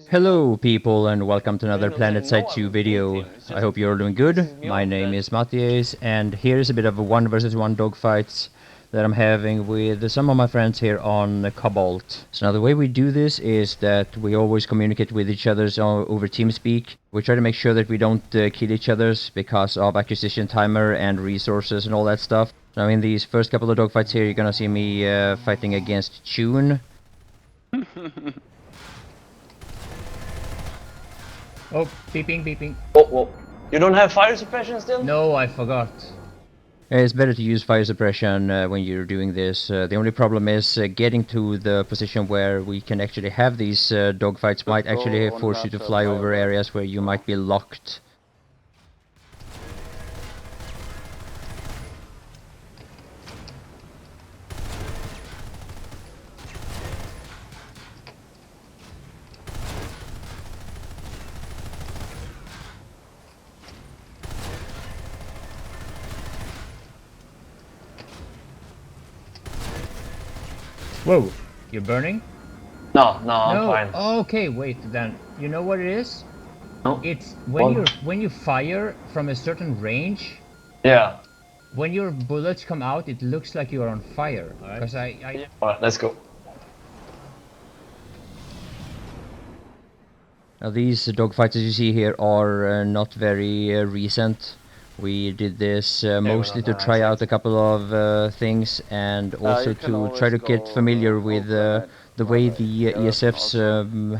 Hello people and welcome to another Planetside 2 video. I hope you're doing good. My name is MattiAce and here's a bit of a 1 versus 1 dogfights that I'm having with some of my friends here on Cobalt. So now the way we do this is that we always communicate with each other over TeamSpeak. We try to make sure that we don't kill each other because of acquisition timer and resources and all that stuff. Now in these first couple of dogfights here you're gonna see me fighting against Tune. Oh, beeping, beeping. Oh. You don't have fire suppression still? No, I forgot. It's better to use fire suppression when you're doing this. The only problem is getting to the position where we can actually have these dogfights might actually force you to fly over areas where you might be locked. Whoa, you're burning? No, I'm fine. Okay, wait, then. You know what it is? No. It's when you fire from a certain range, Yeah. when your bullets come out, it looks like you're on fire. Because I Alright, let's go. Now these dogfights as you see here are not very recent. We did this mostly to try out a couple of things and also to try to get familiar with the way the ESF's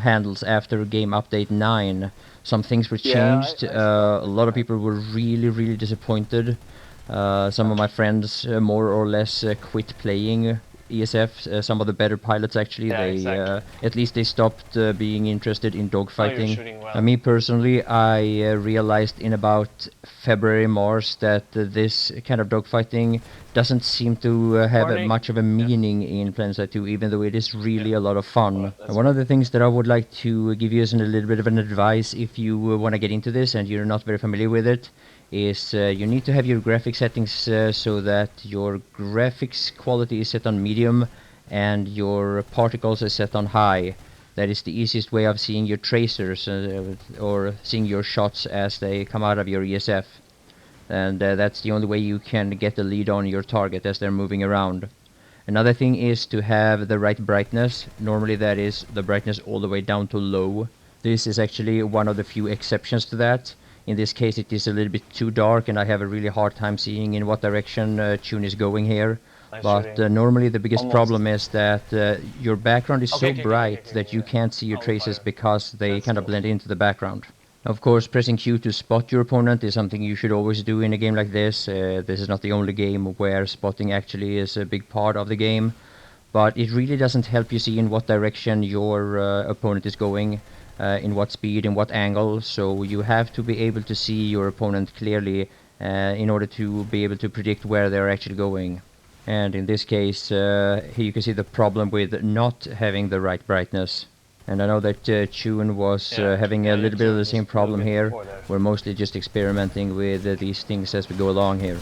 handles after game update 9. Some things were changed. A lot of people were really disappointed. Some of my friends more or less quit playing ESF. Some of the better pilots actually, at least they stopped being interested in dogfighting. Me personally, I realized in about February, March that this kind of dogfighting doesn't seem to have much of a meaning in Planetside 2, even though it is really a lot of fun. One of the things that I would like to give you as a little bit of an advice if you want to get into this and you're not very familiar with it, is you need to have your graphics settings so that your graphics quality is set on medium and your particles is set on high. That is the easiest way of seeing your tracers or seeing your shots as they come out of your ESF. And that's the only way you can get a lead on your target as they're moving around. Another thing is to have the right brightness. Normally that is the brightness all the way down to low. This is actually one of the few exceptions to that. In this case it is a little bit too dark and I have a really hard time seeing in what direction Tune is going here. But normally the biggest problem is that your background is so bright that you can't see your traces because they kind of blend into the background. Of course, pressing Q to spot your opponent is something you should always do in a game like this. This is not the only game where spotting actually is a big part of the game. But it really doesn't help you see in what direction your opponent is going. In what speed, in what angle, so you have to be able to see your opponent clearly in order to be able to predict where they're actually going. And in this case, here you can see the problem with not having the right brightness. And I know that Tune was having a little bit of the same problem here. We're mostly just experimenting with these things as we go along here.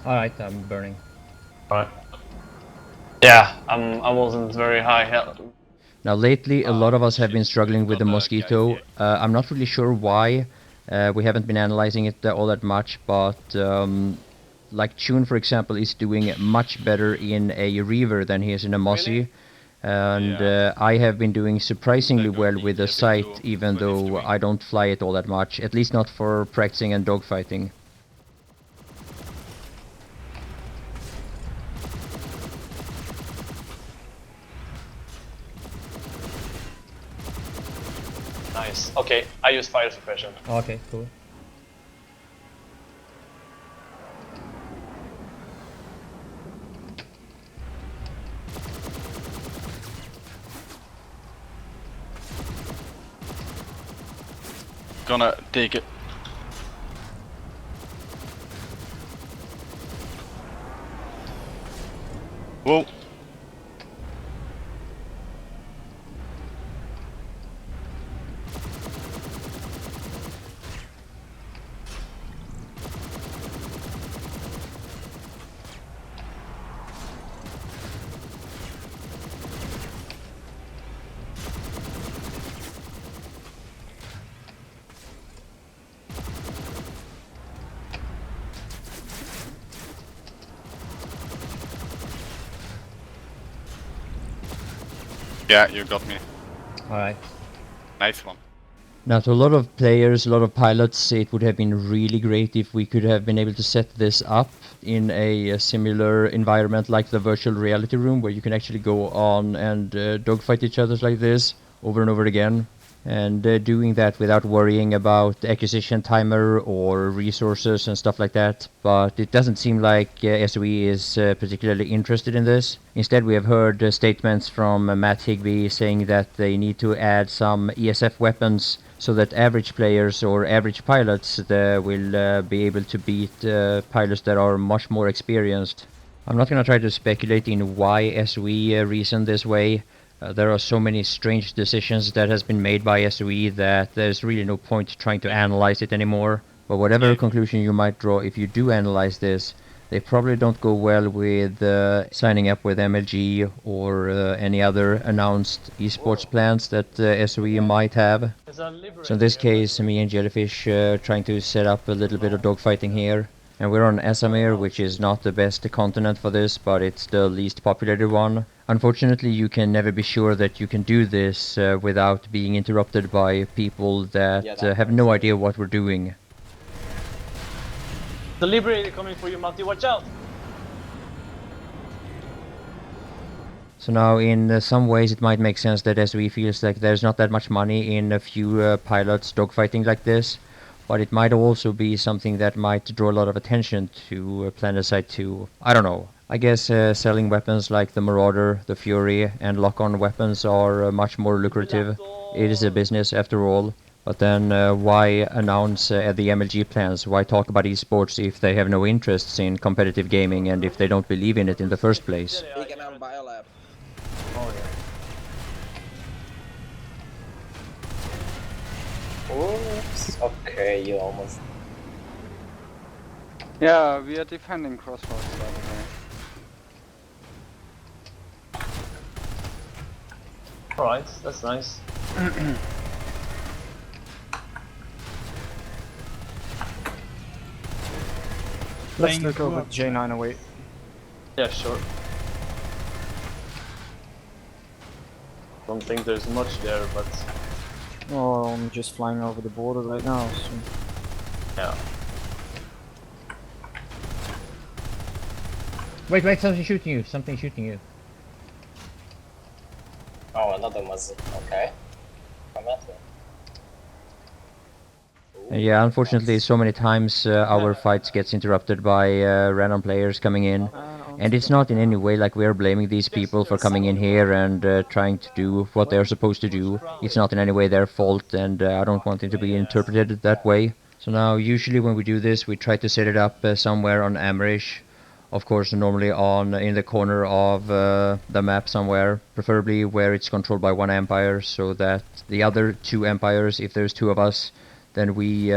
Alright, I'm burning. Alright. Yeah, I wasn't very high health. Now lately a lot of us have been struggling with the mosquito. I'm not really sure why. We haven't been analyzing it all that much, but like Tune for example is doing much better in a Reaver than he is in a Mossy. And I have been doing surprisingly well with the sight, even though I don't fly it all that much, at least not for practicing and dogfighting. Nice. Okay, I use fire suppression. Okay, cool. Gonna dig it. Whoa. Yeah, you got me. Alright. Nice one. Now, to a lot of players, a lot of pilots, it would have been really great if we could have been able to set this up in a similar environment like the virtual reality room, where you can actually go on and dogfight each other like this over and over again. And doing that without worrying about acquisition timer or resources and stuff like that. But it doesn't seem like SOE is particularly interested in this. Instead, we have heard statements from Matt Higbee saying that they need to add some ESF weapons so that average players or average pilots will be able to beat pilots that are much more experienced. I'm not going to try to speculate in why SOE reasoned this way. There are so many strange decisions that has been made by SOE that there's really no point trying to analyze it anymore. But whatever conclusion you might draw if you do analyze this, they probably don't go well with signing up with MLG or any other announced esports plans that SOE might have. So in this case, me and Jellyfish trying to set up a little bit of dogfighting here. And we're on Asamir, which is not the best continent for this, but it's the least populated one. Unfortunately, you can never be sure that you can do this without being interrupted by people that have no idea what we're doing. The Liberator coming for you, Matti, watch out! So now in some ways it might make sense that SOE feels like there's not that much money in a few pilots dogfighting like this. But it might also be something that might draw a lot of attention to Planetside 2. I don't know. I guess selling weapons like the Marauder, the Fury, and lock-on weapons are much more lucrative. It is a business after all. But then why announce the MLG plans? Why talk about esports if they have no interests in competitive gaming and if they don't believe in it in the first place? Oops, okay, you almost... Yeah, we are defending crossroads, by the way. Alright, that's nice. Let's look over J908. Yeah, sure. Don't think there's much there, but... Oh, I'm just flying over the border right now, so... yeah. Wait, something's shooting you, something's shooting you. Oh, another muzzle, okay. Come at me. Yeah, unfortunately so many times our fights gets interrupted by random players coming in. And it's not in any way like we're blaming these people for coming in here and trying to do what they're supposed to do. It's not in any way their fault, and I don't want it to be interpreted that way. So now, usually when we do this, we try to set it up somewhere on Amerish. Of course, normally in the corner of the map somewhere, preferably where it's controlled by one empire, so that the other two empires, if there's two of us, then we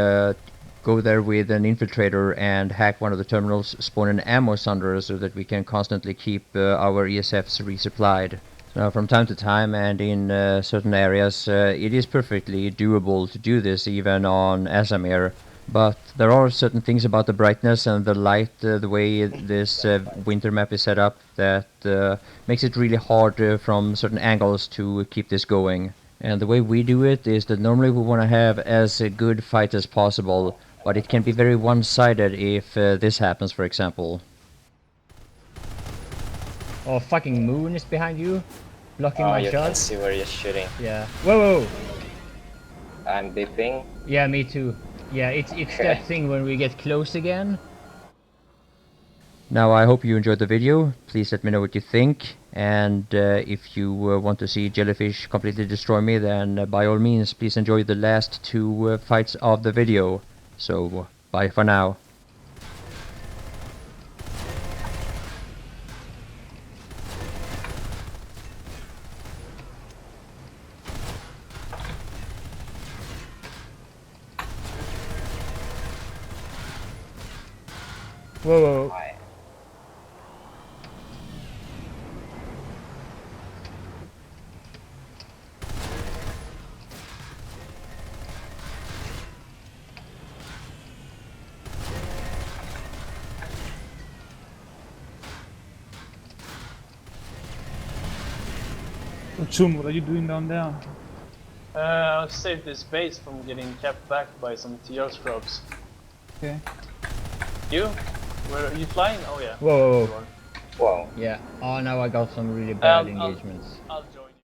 go there with an infiltrator and hack one of the terminals, spawn an ammo sunderer so that we can constantly keep our ESFs resupplied. Now, from time to time and in certain areas, it is perfectly doable to do this even on Asamir. But there are certain things about the brightness and the light, the way this winter map is set up, that makes it really hard from certain angles to keep this going. And the way we do it is that normally we want to have as a good fight as possible, but it can be very one-sided if this happens, for example. Oh, fucking moon is behind you, blocking Oh, my you shot. can see where you're shooting. Yeah. Whoa! I'm beeping. Yeah, me too. Yeah, it's that thing when we get close again. Now, I hope you enjoyed the video. Please let me know what you think. And if you want to see Jellyfish completely destroy me, then by all means, please enjoy the last two fights of the video. So, bye for now. Whoa. Hi. Chun, what are you doing down there? I've saved this base from getting kept back by some TR scrubs. Okay. You? Where are you flying? Oh yeah. Whoa, whoa, You whoa. are. Whoa. Yeah. Oh, now I got some really bad I'll- engagements. I'll